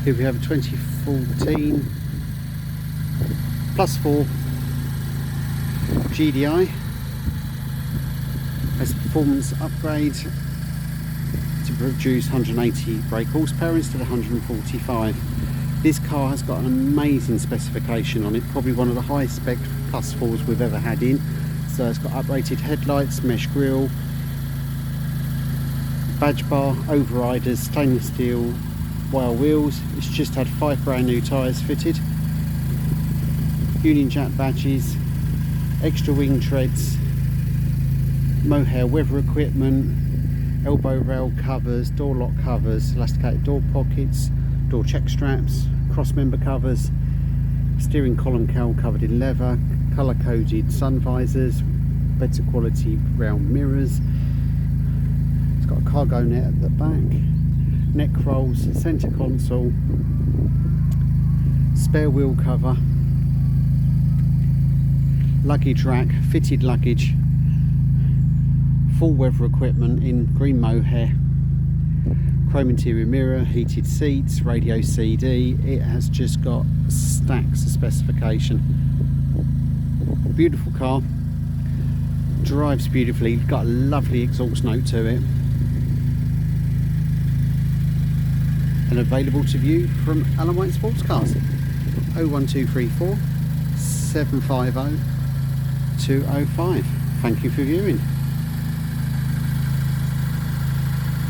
Here we have a 2014 +4 GDI. Has a performance upgrade to produce 180 brake horsepower instead of 145. This car has got an amazing specification on it, probably one of the highest spec +4s we've ever had in. So it's got uprated headlights, mesh grille, badge bar, overriders, stainless steel wire wheels. It's just had 5 brand new tyres fitted, Union Jack badges, extra wing treads, Mohair weather equipment, elbow rail covers, door lock covers, elasticated door pockets, door check straps, Crossmember covers, steering column cowl covered in leather, colour coded sun visors, better quality round mirrors. It's got a cargo net at the back, neck rolls, centre console, spare wheel cover, luggage rack, fitted luggage, full weather equipment in green mohair, chrome interior mirror, heated seats, radio CD. It has just got stacks of specification. Beautiful car, drives beautifully, got a lovely exhaust note to it, and available to view from Alan White Sports Cars. 01234 750 205. Thank you for viewing.